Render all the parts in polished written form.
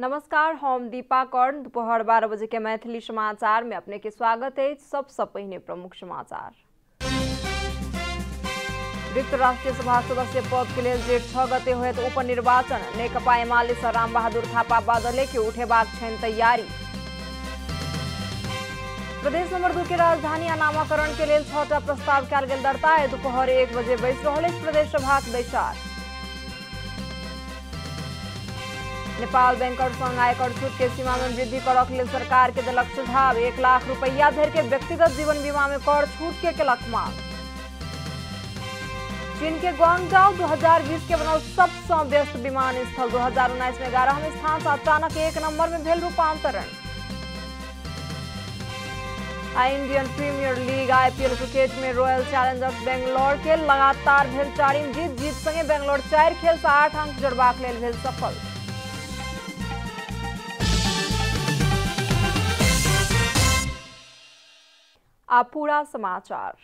नमस्कार, हम दीपा कर्ण। दोपहर 12 बजे के मैथिली समाचार में अपने के स्वागत है। सबसे पहले प्रमुख समाचार। रिक्त राष्ट्रीय सभा सदस्य पद के लिए जेठ 6 गते होयत उपनिर्वाचन। नेकपा एमाले से राम बहादुर थापा बादले के उठेबाक छैन तैयारी। प्रदेश नंबर 2 के राजधानी आ नामाकरण के लिए 6टा प्रस्ताव कयल गेल दर्ता। दोपहर 1 बजे बैस रहल अछि प्रदेश सभाक बैसार। नेपाल बैंकर्स संघ आयकर छूट के सीमा में वृद्धि करक लेल सरकार के देलक सुझाव। 1 लाख रुपया धरि के व्यक्तिगत जीवन बीमा में कर छूट के केलक मांग। चीन के ग्वांगझाउ 2020 के बनल सबसे व्यस्त विमानस्थल। 2019 में 11वें स्थान से अचानक 1 नंबर में भेल रूपांतरण। Indian Premier League IPL cricket में रॉयल चैलेंजर्स बेंगलौर के लगातार भेल 4म जीत संगे बेंगलौर 4 खेल से 8 अंक जोड़बाक लेल भेल सफल। अब पूरा समाचार।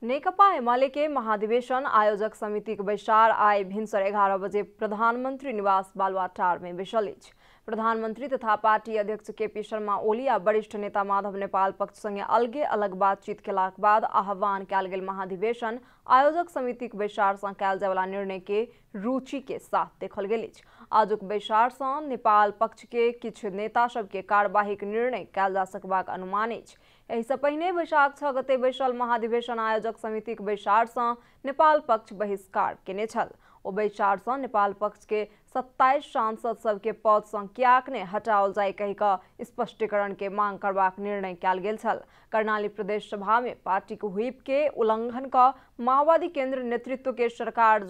नेकपा एमाले के महाधिवेशन आयोजक समिति के बैसार आइ भिनसर 11 बजे प्रधानमंत्री निवास बालुआटार में बैसल अछि। प्रधानमंत्री तथा पार्टी अध्यक्ष KP शर्मा ओली आ वरिष्ठ नेता माधव नेपाल पक्ष संगे अलगे अलग बातचीत केलाक बाद आह्वान कयल गेल महाधिवेशन आयोजक समिति के बैसार से कयल जाय वाला निर्णय के रुचि के साथ देखल गेल अछि। आजुक बैसार से नेपाल पक्ष के किछु नेता सब के कार्यवाहीक निर्णय कयल जा सकबाक अनुमान अछि। एहि से पहिने बैसाख 6 गते बैसल महाधिवेशन आयोजक समिति के बैसार से नेपाल पक्ष बहिष्कार केने छल। ओ बैसार से नेपाल पक्ष के 27 सांसद सब के पद से कियाक ने हटाओल जाय कहि कऽ स्पष्टीकरण के मांग करबाक निर्णय कयल गेल छल। कर्णाली प्रदेश सभा में पार्टी के व्हिप के उल्लंघन कऽ माओवादी केंद्र नेतृत्व के सरकार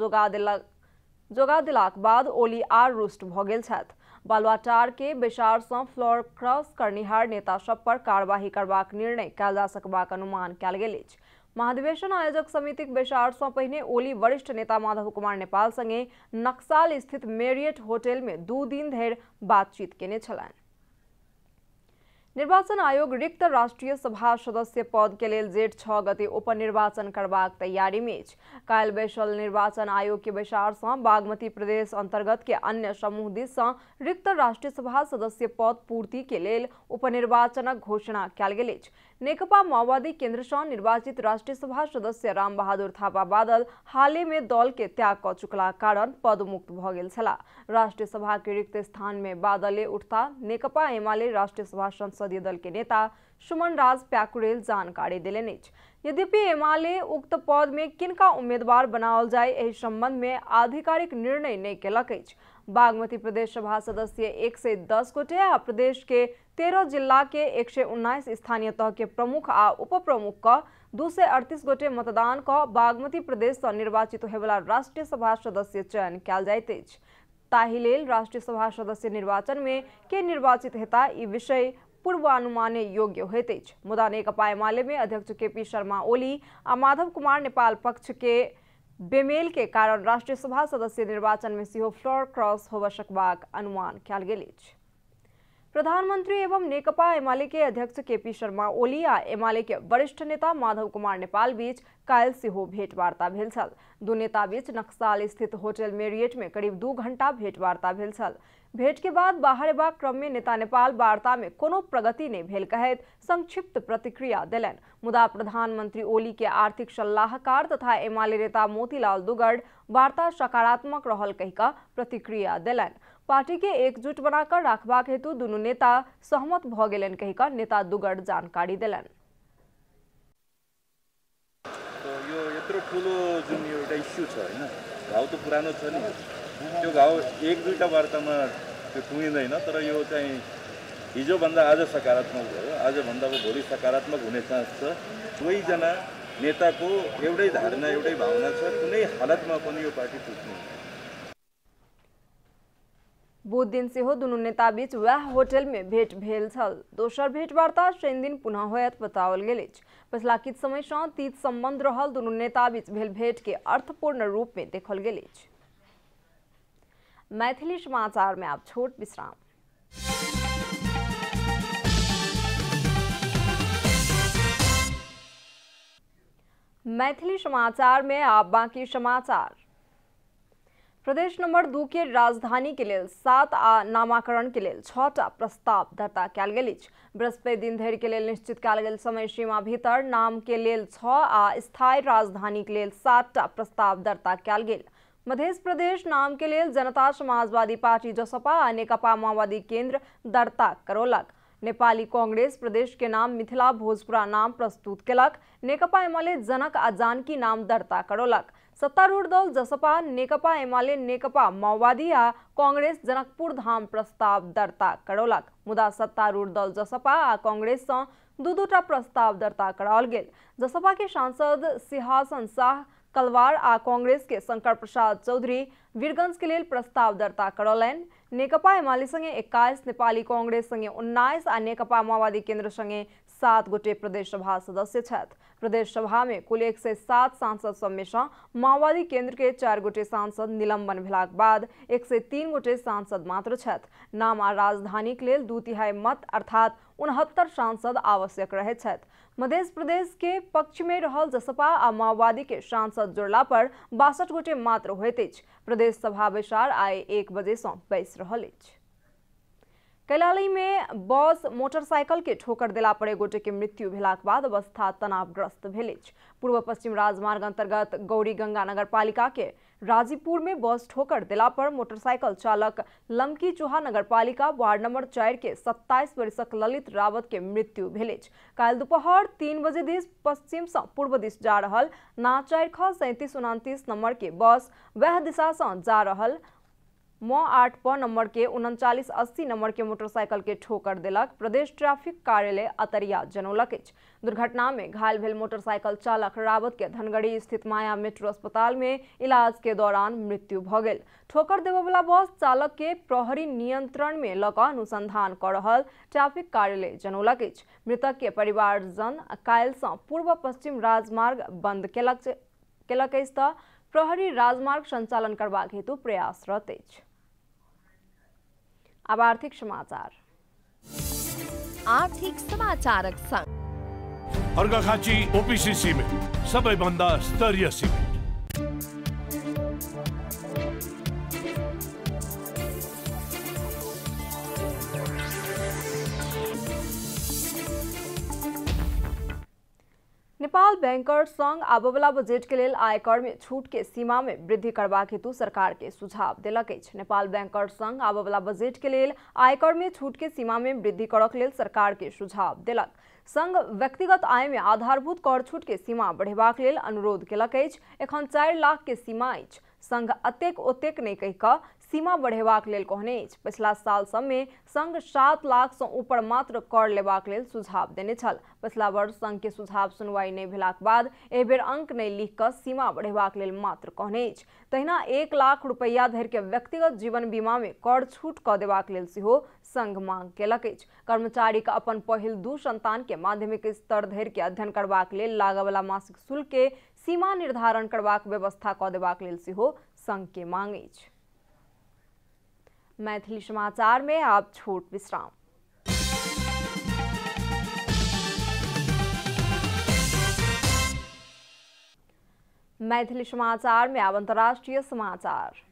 जोगा देलाक बाद ओली आर रुष्ट भऽ गेल छथि। बालुआटार के बैसार से फ्लोर क्रॉस करनिहार नेता सब पर कार्यवाही करबाक निर्णय कयल जा सकबाक अनुमान कयल गेल अछि। महाधिवेशन आयोजक समिति के बैसार से पहिने ओली वरिष्ठ नेता माधव कुमार नेपाल संगे नक्साल स्थित मेरियट होटल में 2 दिन धरि बातचीत केने छलनि। निर्वाचन आयोग रिक्त राष्ट्रीय सभा सदस्य पद के लेल जेठ 6 गते उपनिर्वाचन करबाक तैयारी में अछि। काल्हि बैसल निर्वाचन आयोग के बैसार से बागमती प्रदेश अंतर्गत के अन्य समूह दिस से रिक्त राष्ट्रीय सभा सदस्य पद पूर्ति के लेल उपनिर्वाचनक घोषणा कयल गेल अछि। नेकपा माओवादी केंद्र से निर्वाचित राष्ट्रीय सभा सदस्य राम बहादुर थापा बादल हाले में दल के त्याग कऽ चुकला कारण पदमुक्त भऽ गेल छलाह। राष्ट्रीय सभा के रिक्त स्थान में बादले उठता नेकपा एमाले राष्ट्रीय सभा संसदीय दल के नेता सुमन राज प्याकुरेल जानकारी देलनि अछि। यद्यपि एमाले उक्त पद में किनका उम्मीदवार बनाओल जाय एहि संबंध में आधिकारिक निर्णय नहि केलक अछि। बागमती प्रदेश सभा सदस्य 110 गोटे आ प्रदेश के 13 जिला के 119 स्थानीय तह के प्रमुख आ उप प्रमुख का 238 गोटे मतदान का बागमती प्रदेश से निर्वाचित होयवला राष्ट्रीय सभा सदस्य चयन कयल जाइत अछि। ताहि लेल राष्ट्रीय सभा सदस्य निर्वाचन में के निर्वाचित हेता ई विषय पूर्वानुमाने योग्य होइत अछि। मुदा नेकपा एमाले में अध्यक्ष KP शर्मा ओली आ माधव कुमार नेपाल पक्ष के बेमेल के कारण राष्ट्रीय सभा सदस्य निर्वाचन में सेहो फ्लोर क्रॉस होबय सकबाक अनुमान कयल गेल अछि। प्रधानमंत्री एवं नेकपा एमाले के अध्यक्ष KP शर्मा ओली आ एमाले के वरिष्ठ नेता माधव कुमार नेपाल बीच काल्हि सेहो भेंटवार्ता भेल छल। दू नेता बीच नक्साल स्थित होटल मेरियट में करीब 2 घंटा भेंटवार्ता भेल छल। भेंट के बाद बाहर एबाक क्रम में नेता नेपाल वार्ता में कोनो प्रगति नहि भेल कहैत संक्षिप्त प्रतिक्रिया देलनि। मुदा प्रधानमंत्री ओली के आर्थिक सलाहकार तथा एमाले नेता मोतीलाल दुगड़ वार्ता सकारात्मक रहल कहि कऽ प्रतिक्रिया देलनि। पार्टी के एकजुट बनाकर रखबाक हेतु दुनू नेता सहमत भऽ गेलनि कहि कऽ नेता दुगड़ जानकारी देलनि। यो यत्रो ठुलो जुन एउटा इस्यु छ हैन, घाउ त पुरानो छ नि, त्यो घाउ 1-2टा वार्तामा त्यो टुङ्गिँदैन। तर यो चाहिँ हिजोभन्दा आज सकारात्मक भयो, आजभन्दा भोलि सकारात्मक हुने चान्स छ। दुवैजना नेताको एउटै धारणा एउटै भावना छ, कुनै हालतमा पनि यो पार्टी टुट्दैन। बुध दिन सेहो दुनू नेता बीच वएह होटल में भेंट भेल छल। दोसर भेंटवार्ता शनि दिन पुनः होयत बताओल गेल अछि। पिछला किछु समय से तीत संबंध रहल दुनू नेता बीच भेल भेंट के अर्थपूर्ण रूप में देखल गेल अछि। मैथिली समाचार में आप छोट विश्राम। मैथिली समाचार में आप बाकी समाचार। प्रदेश नंबर 2 के राजधानी के लिए 7 आ नामाकरण के लिए 6टा प्रस्ताव दर्ता कयल गेल अछि। बृहस्पति दिन धरि के लिए निश्चित कयल गेल समय सीमा भीतर नाम के लिए 6 आ स्थायी राजधानी के लिए 7टा प्रस्ताव दर्ता कयल गेल। मध्य प्रदेश नाम के लिए जनता समाजवादी पार्टी जसपा आ नेकपा माओवादी केंद्र दर्ता करौलक। नेपाली कांग्रेस प्रदेश के नाम मिथिला भोजपुरा नाम प्रस्तुत केलक। नेकपा एमाले जनक आ जानकी नाम दर्ता करौलक। सत्तारूढ़ दल जसपा, नेकपा एमाले, नेकपा माओवादी आ कांग्रेस जनकपुर धाम प्रस्ताव दर्ता करौलक। मुदा सत्तारूढ़ दल जसपा आ कांग्रेस सँ दू-दूटा प्रस्ताव दर्ता कराओल गेल। जसपा के सांसद सिंहासन शाह कलवार आ कांग्रेस के शंकर प्रसाद चौधरी वीरगंज के लिए प्रस्ताव दर्ता करौलनि। नेकपा एमाले संगे 21, नेपाली कांग्रेस संगे 19 आ नेकपा माओवादी केंद्र संगे 7 गोटे प्रदेश सभा सदस्य छथि। प्रदेश सभा में कुल 107 सांसद सब में सँ माओवादी केंद्र के 4 गोटे सांसद निलंबन भेलाक बाद 103 गोटे सांसद मात्र छथि। नाम आ राजधानी के लिए 2/3 मत अर्थात 69 सांसद आवश्यक रहे छथि। मध्य प्रदेश के पक्ष में रहल जसपा आ माओवादी के सांसद जोड़ला पर 62 गोटे मात्र होइत अछि। प्रदेश सभा बैसार आइ 1 बजे सँ बैसि रहल अछि। कैलाली में बस मोटरसाइकिल के ठोकर देला पर 1 गोटे के मृत्यु भेलाक बाद अवस्था तनावग्रस्त भेल अछि। पूर्व पश्चिम राजमार्ग अंतर्गत गौरी गंगा नगर पालिका के राजीपुर में बस ठोकर देला पर मोटरसाइकिल चालक लमकी चूहा नगर पालिका वार्ड नंबर 4 के 27 वर्षक ललित रावत के मृत्यु भेल अछि। काल्हि दोपहर 3 बजे दिस पश्चिम सँ पूर्व दिस जा रहल ना 4 3729 नंबर के बस वह दिशा सँ जा रहल म 8 प नंबर के 3980 नंबर के मोटरसाइकिल के ठोकर देलक। प्रदेश ट्रैफिक कार्यालय अतरिया जनौलक अछि। दुर्घटना में घायल भेल मोटरसाइकिल चालक रावत के धनगढ़ी स्थित माया मेट्रो अस्पताल में इलाज के दौरान मृत्यु भ गेल। ठोकर देबय वाला बस चालक के प्रहरी नियंत्रण में ल क अनुसंधान क रहल ट्रैफिक कार्यालय जनौलक अछि। मृतक के परिवारजन काल्हि सँ पूर्व पश्चिम राजमार्ग बंद केलक अछि त प्रहरी राजमार्ग संचालन करबाक हेतु प्रयासरत अछि। अब आर्थिक समाचार। आर्थिक समाचारक संग अर्घाखाँची ओपीसी सिमेन्ट सबैभन्दा स्तरीय सिमेन्ट। नेपाल बैंकर्स संघ आबवला बजट के लिए आयकर में छूट के सीमा में वृद्धि करबाक हेतु सरकार के सुझाव देलक अछि। नेपाल बैंकर्स संघ आबवला बजट के लिए आयकर में छूट के सीमा में वृद्धि करक लेल सरकार के सुझाव देलक। संघ व्यक्तिगत आय में आधारभूत कर छूट के सीमा बढ़ेबाक लेल अनुरोध केलक अछि। एखन 4 लाख के सीमा अछि। संघ अतेक ओतेक नहीं कहि क सीमा बढ़ेबाक लेल कहने अछि। पिछला साल सब में संघ 7 लाख सँ ऊपर मात्र कर लेबाक लेल सुझाव देने छल। पिछला वर्ष संघ के सुझाव सुनवाई नहीं भेलाक बाद एहि बेर अंक नहीं लिख क सीमा बढ़ेबाक लेल मात्र कहने अछि। तहिना 1 लाख रुपैया धरि के व्यक्तिगत जीवन बीमा में कर छूट क देबाक लेल सेहो संघ मांग केलक अछि। कर्मचारी के अपन पहिल 2 संतान के माध्यमिक स्तर धरि के अध्ययन करबाक लेल लागय वाला मासिक शुल्क के सीमा निर्धारण करबाक व्यवस्था क देबाक लेल सेहो संघ के मांग अछि। मैथिली समाचार में आप छोट विश्राम। मैथिली समाचार में अब अंतर्राष्ट्रीय समाचार।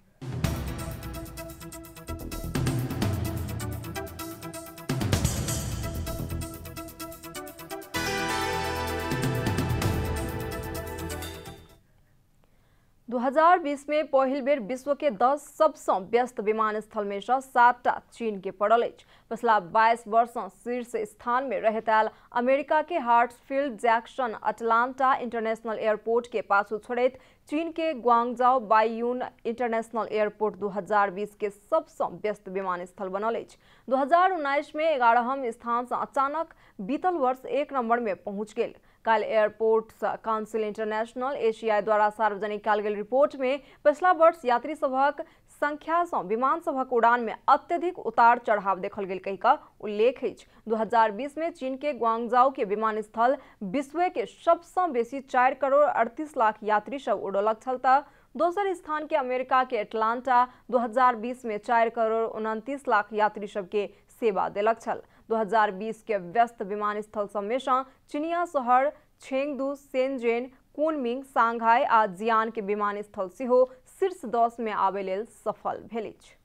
दू 2020 में पहिल बेर विश्व के 10 सबसँ व्यस्त विमानस्थल में सँ 7टा चीन के पड़ल अछि। पिछला 22 वर्ष सँ शीर्ष स्थान में रहैत आयल अमेरिका के हार्ट्सफील्ड जैक्सन अटलांटा इंटरनेशनल एयरपोर्ट के पाछू छोड़ैत चीन के ग्वांगजाओ बाइयून इंटरनेशनल एयरपोर्ट 2020 के सबसँ व्यस्त विमानस्थल बनल अछि। 2019 में 11वें स्थान से अचानक बीतल वर्ष 1 नंबर में पहुंच गेल। कल एयरपोर्ट्स काउंसिल इंटरनेशनल एशिया द्वारा सार्वजनिक कयल गेल रिपोर्ट में पिछला वर्ष यात्री सभक संख्या से विमान सभक उड़ान में अत्यधिक उतार चढ़ाव देखल गेल कहि का उल्लेख अछि। 2020 में चीन के ग्वांगजाओ के विमानस्थल विश्व के सबसँ बेसी 4 करोड़ 38 लाख यात्री सब उड़ौलक छल त दोसर स्थान के अमेरिका के एटलांटा 2020 में 4 करोड़ 29 लाख यात्री सब के सेवा देलक छल। 2020 के व्यस्त विमानस्थल सब में सँ चीनिया शहर चेंगदू, शेनजेन, कुनमिंग, सांघाई आ जियान के विमानस्थल सेहो शीर्ष 10 में आबे लेल सफल भेल अछि।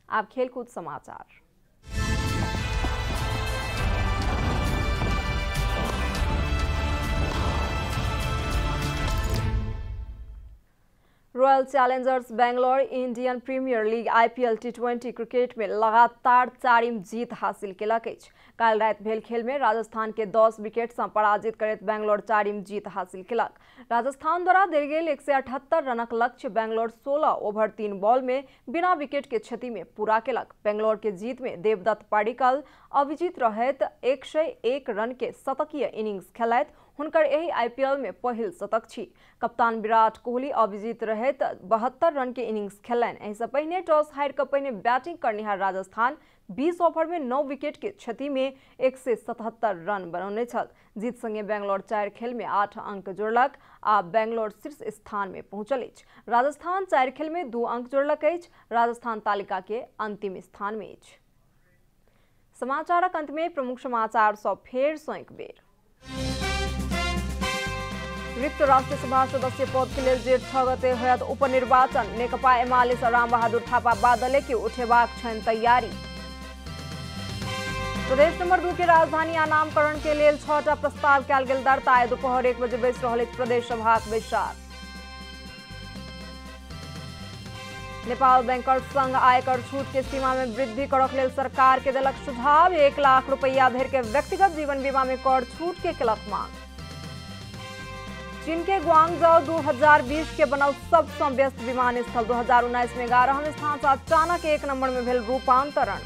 आब खेलकूद समाचार। Royal Challengers Bangalore Indian Premier League IPL T20 cricket में लगातार 4वीं जीत हासिल केलक अछि। काल रात भेल खेल में राजस्थान के 10 विकेट से पराजित करैत बेंगलोर 4वीं जीत हासिल केलक। राजस्थान द्वारा देल गेल 178 रनक लक्ष्य बेंगलोर 16 ओवर 3 बॉल में बिना विकेट के क्षति में पूरा केलक। बेंगलोर के जीत में देवदत्त पाडिक्कल अविजित रहैत 101 रन के शतकीय इनिंग्स खेलैत हुनकर एही IPL में पहिल शतक छी। कप्तान विराट कोहली अविजित रहैत 72 रन के इनिंग्स खेलनि। एहि से पहिने टॉस हारि कऽ पहिने बैटिंग करनिहार राजस्थान 20 ओवर में 9 विकेट के क्षति में 177 रन बनौने छल। जीत संगे बेंगलोर 4 खेल में 8 अंक जोड़लक आ बेंगलोर शीर्ष स्थान में पहुंचल अछि। राजस्थान 4 खेल में 2 अंक जोड़लक अछि। राजस्थान तालिका के अंतिम स्थान में अछि। समाचारक अंत में प्रमुख समाचार सब फेर सँ एक बेर। रिक्त राष्ट्रिय सभा सदस्य पद के लेल जेठ 6 गते होयत उपनिर्वाचन। नेकपा एमाले सँ राम बहादुर थापा बादले के उठेबाक छनि तैयारी। प्रदेश नंबर 2 के राजधानी आ नामकरण के लेल 6टा प्रस्ताव कयल गेल दर्ता। आइ दोपहर 1 बजे बैस रहल अछि प्रदेश सभाक बैसार। नेपाल बैंकर्स संघ आयकर छूट के सीमा में वृद्धि करक लेल सरकार के देलक सुझाव। 1 लाख रुपया धरि के व्यक्तिगत जीवन बीमा में कर छूट के केलक मांग। चीन के ग्वांगझो 2020 के बनल सबसे व्यस्त विमानस्थल। 2019 में 11वें स्थान से अचानक 1 नंबर में भेल रूपांतरण।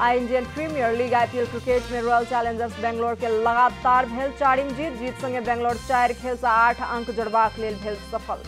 आई Indian Premier League IPL cricket में रॉयल चैलेंजर्स बेंगलोर के लगातार भेल 4वीं जीत। जीत संगे बेंगलोर 4 खेल से 8 अंक जोड़बाक लेल भेल सफल।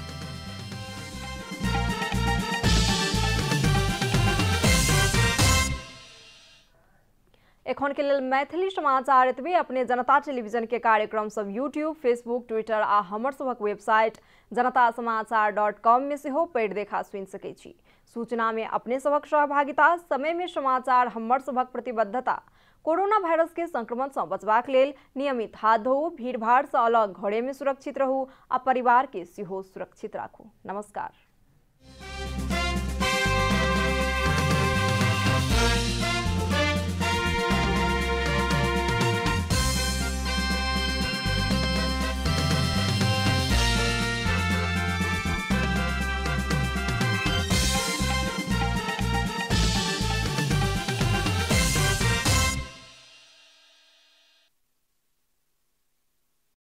एखन के लेल मैथिली समाचार एतबे। अपने जनता टेलीविजन के कार्यक्रम सब यूट्यूब, फेसबुक, ट्विटर आ हमर सबक वेबसाइट janatasamaachar.com में सेहो पढ़ि देखा सुनि सकै छी। सूचना में अपने सबक सहभागिता, समय में समाचार हमर सबक प्रतिबद्धता। कोरोना वायरस के संक्रमण से बचबाक लेल नियमित हाथ धोऊ, भीड़ भाड़ से अलग घरे में सुरक्षित रहू आ परिवार के सेहो सुरक्षित राखू। नमस्कार।